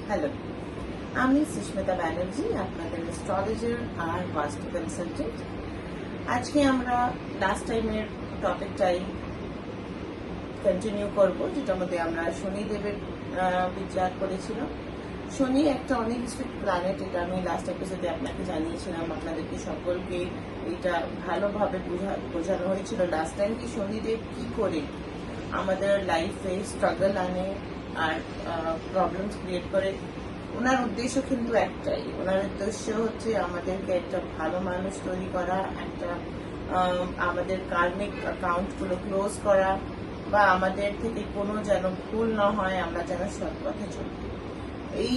Hello, আমি সুস্মিতা ব্যানার্জি, আপনাদের astrologer আর বাস্তু কনসালটেন্ট। আজকে আমরা লাস্ট টাইমের টপিকটাই কন্টিনিউ করব, যেটার মধ্যে আমরা শনিদেবের বিচার করেছিলাম। শনি একটা অনেক স্ট্রিক্ট প্ল্যানেট, এটা আমি লাস্ট এপিসোডে আপনাকে জানিয়েছিলাম। আপনাদেরকে সকলকে এটা ভালোভাবে বোঝানো হয়েছিল লাস্ট টাইম কি শনিদেব কি করে আমাদের লাইফে স্ট্রাগল আনে আর প্রবলেমস ক্রিয়েট করে। ওনার উদ্দেশ্য কিন্তু একটাই, ওনার উদ্দেশ্য হচ্ছে আমাদেরকে একটা ভালো মানুষ তৈরি করা, একটা আমাদের কার্মিক অ্যাকাউন্টগুলো ক্লোজ করা, বা আমাদের থেকে কোনো যেন ভুল না হয়, আমরা যেন সৎ পথে চলি। এই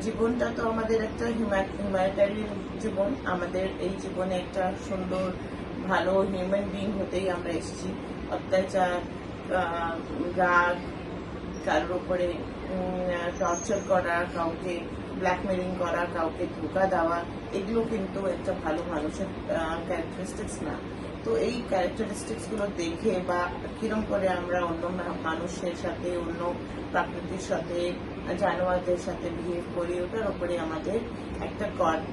জীবনটা তো আমাদের একটা হিউম্যানিটারিয়ান জীবন। আমাদের এই জীবনে একটা সুন্দর ভালো হিউম্যান বিং হতেই আমরা এসেছি। অত্যাচার, রাগ, কারোর উপরে টর্চার করা, কাউকে ব্ল্যাকমেলিং করা, কাউকে ধোকা দেওয়া, এগুলো কিন্তু একটা ভালো মানুষের ক্যারেক্টারিস্টিক্স না। তো এই ক্যারেক্টারিস্টিক্স গুলো দেখে বা কিরম করে আমরা অন্য মানুষের সাথে, অন্য প্রাকৃতির সাথে, জানোয়ারদের সাথে বিহেভ করি, ওটার উপরে আমাদের একটা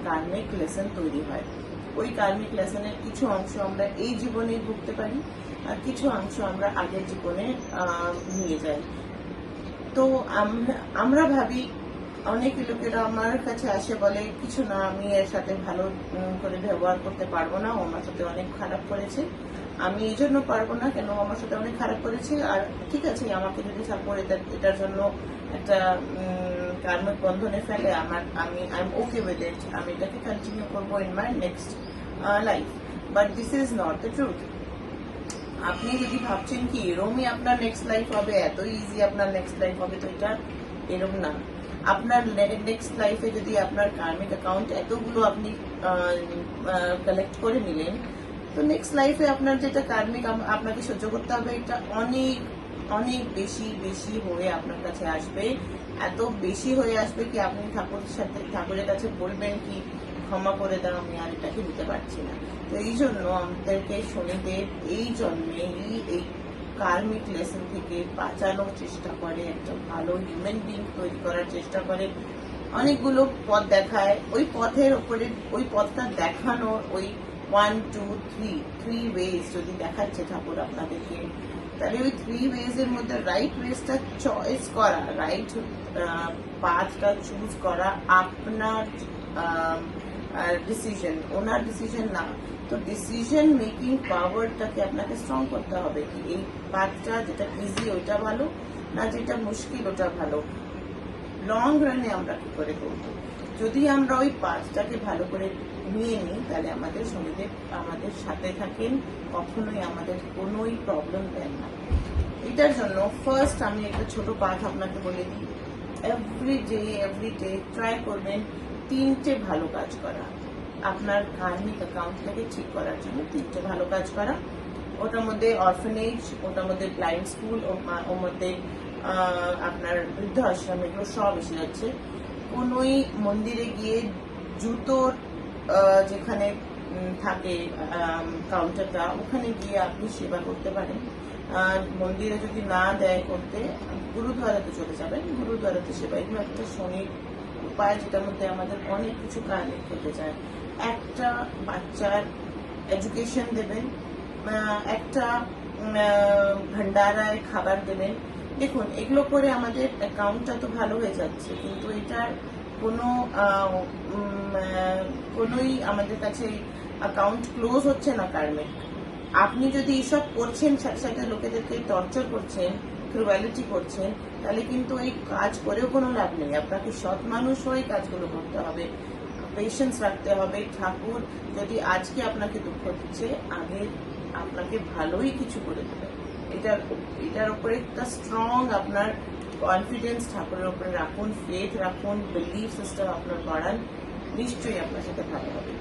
কার্মিক লেসন তৈরি হয়। ওই কার্মিক লেসনের কিছু অংশ আমরা এই জীবনে ভুগতে পারি, আর কিছু অংশ আমরা আগের জীবনে নিয়ে যাই। তো আমরা ভাবি, অনেক লোকেরা আমার কাছে আসে বলে কিছু না, আমি এর সাথে ভালো করে ব্যবহার করতে পারবো না, ও আমার সাথে অনেক খারাপ করেছে, আমি এই জন্য পারবো না, কেন আমার সাথে অনেক খারাপ করেছে। আর ঠিক আছে, আমাকে যদি সাপোর্ট এটার জন্য একটা কার্মিক বন্ধনে ফেলে, আমি ওকে উইথ ইট, আমি এটাকে কন্টিনিউ করবো in my next life. But this is not the truth. আপনি যদি ভাবছেন কি এরমই আপনার নেক্সট লাইফ হবে, এত ইজি আপনার নেক্সট লাইফ হবে, তো এটা এরম না। আপনার নেক্সট লাইফে যদি আপনার কার্মিক অ্যাকাউন্ট এতগুলো আপনি কালেক্ট করে নিলেন, তো নেক্সট লাইফে আপনার যেটা কার্মিক আপনাকে সহ্য করতে হবে, এটা অনেক অনেক বেশি বেশি হয়ে আপনার কাছে আসবে। এত বেশি হয়ে আসবে কি আপনি ঠাকুরের কাছে বলবেন কি ক্ষমা করে দাও, আমি আর এটাকে নিতে পারছি না। তো এই জন্য আমাদেরকে শনিদেব এই জন্মে এই কার্মিক লেসন থেকে বাঁচানোর চেষ্টা করে, একটা ভালো হিউম্যান বিং তৈরি করার চেষ্টা করে, অনেকগুলো পথ দেখায়। ওই পথের ওপরে, ওই পথটা দেখানোর ওই 1 2 3 ওয়েজ যদি দেখাচ্ছে ঠাকুর আপনাদেরকে, তাহলে ওই 3 ওয়েজ এর মধ্যে রাইট ওয়েজটা চয়েস করা, রাইট পাথটা চুজ করা আপনার ডিসিশন, ওনার ডিসিশন না। তো ডিসিশন মেকিং পাওয়ারটাকে আপনাকে স্ট্রং করতে হবে কি এই পাথটা যেটা ইজি ওইটা ভালো, না যেটা মুশকিল ওটা ভালো। লং রানে আমরা কি করে করবো? যদি আমরা ওই পাথটাকে ভালো করে নিয়ে নিই, তাহলে আমাদের শনিদেব আমাদের সাথে থাকেন, কখনোই আমাদের কোনোই প্রবলেম দেন না। এটার জন্য ফার্স্ট আমি একটা ছোট পাথ আপনাকে বলে দিই। এভরি ডে ট্রাই করবেন 3টে ভালো কাজ করা, আপনার কার্মিক অ্যাকাউন্টটাকে ঠিক করার জন্য 3টে ভালো কাজ করা। ওটার মধ্যে অরফানেজ, ওটার মধ্যে ব্লাইন্ড স্কুল, ওর মধ্যে আপনার বৃদ্ধাশ্রম, এগুলো সব এসে যাচ্ছে। কোনোই মন্দিরে গিয়ে জুতোর যেখানে থাকে কাউন্টারটা, ওখানে গিয়ে আপনি সেবা করতে পারেন। মন্দিরে যদি না দেয় করতে, গুরুদ্বারাতে চলে যাবেন, গুরুদ্বারাতে সেবা। এগুলো একটা শনির উপায়, যেটার মধ্যে আমাদের অনেক কিছু কানেক্ট করতে চায়। একটা বাচ্চার এডুকেশন দেবেন, একটা ভান্ডারায় খাবার দেবেন। দেখুন, এগুলো করে আমাদের অ্যাকাউন্টটা তো ভালো হয়ে যাচ্ছে, কিন্তু এটার কোনোই আমাদের কাছে অ্যাকাউন্ট ক্লোজ হচ্ছে না কার্মিক। আপনি যদি এসব করছেন, সাথে সাথে লোকেদেরকে টর্চার করছেন, ক্রুয়ালিটি করছেন, তাহলে কিন্তু এই কাজ করেও কোনো লাভ নেই। আপনাকে সৎ মানুষ হয়ে কাজগুলো করতে হবে, পেশেন্স রাখতে হবে। ঠাকুর যদি আজকে আপনাকে দুঃখ দিচ্ছে, আগে আপনাকে ভালোই কিছু করে দেবে। এটার উপরে একটা স্ট্রং আপনার কনফিডেন্স ঠাকুরের উপরে রাখুন, ফেথ রাখুন, বিলিফ সিস্টেম আপনার বাড়ান, নিশ্চয়ই আপনার সাথে ভালো হবে।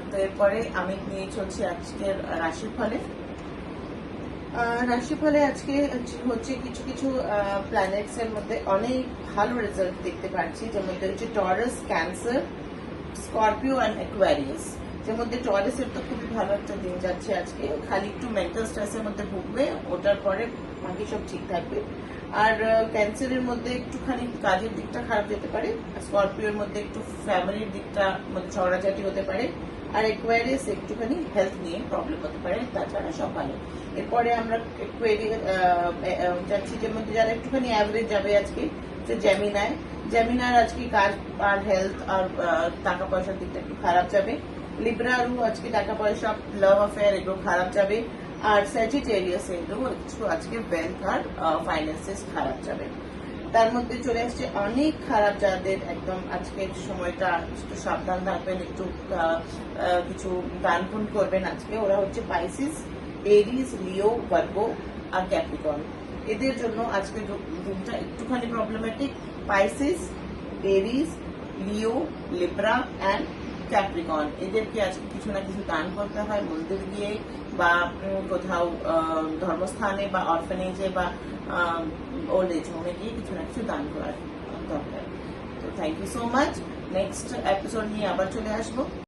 তো এরপরে আমি নিয়ে চলছি আজকের রাশিফলে। রাশিফলে আজকে হচ্ছে কিছু কিছু প্ল্যানেটস এর মধ্যে অনেক ভালো রেজাল্ট দেখতে পাচ্ছি, যার মধ্যে হচ্ছে Taurus, cancer, Scorpio and Aquarius. এর মধ্যে টরেসের তো খুবই ভালো একটা দিন যাচ্ছে আজকে, খালি একটু মেন্টাল স্ট্রেসের মধ্যে ভুগবে, ওটার পরে বাকি সব ঠিক থাকবে। আর ক্যান্সারের মধ্যে একটুখানি কাজের দিকটা খারাপ যেতে পারে, স্করপিওর মধ্যে একটু ফ্যামিলির দিকটা মানে ঝগড়াঝাটি হতে পারে, আর একুয়ারিয়াস একটুখানি হেলথ নিয়ে প্রবলেম হতে পারে, তাছাড়া সব ভালো। এরপরে আমরা একুয়ারিয়াস যাচ্ছি, যে মধ্যে যারা একটুখানি অ্যাভারেজ যাবে আজকে, যে জেমিনার আজকে কাজ আর হেলথ আর টাকা পয়সার দিকটা একটু খারাপ যাবে। লিব্রারও আজকে টাকা পয়সা, লাভ অ্যাফেয়ার এগুলো খারাপ যাবে। আর স্যাজিটেরিয়াস এগুলো একটু আজকে ওয়েলথ আর ফাইন্যান্সেস খারাপ যাবে। তার মধ্যে চলে আসছে অনেক খারাপ যাদের একদম আজকের সময়টা একটু সাবধান থাকবেন, একটু কিছু দান পুণ্য করবেন আজকে। ওরা হচ্ছে পাইসিস, এরিস, লিও, ভার্গো আর ক্যাপ্রিকন। এদের জন্য আজকের দিনটা একটুখানি problematic. Pisces, Aries, Leo, Libra and Capricorn, এদেরকে আজকে কিছু না কিছু দান করতে হয়, মন্দির গিয়ে বা কোথাও ধর্মস্থানে বা অরফানেজে বা ওল্ড এজ হোমে গিয়ে কিছু না কিছু দান করার দরকার। তো thank you so much. Next episode নিয়ে আবার চলে আসবো।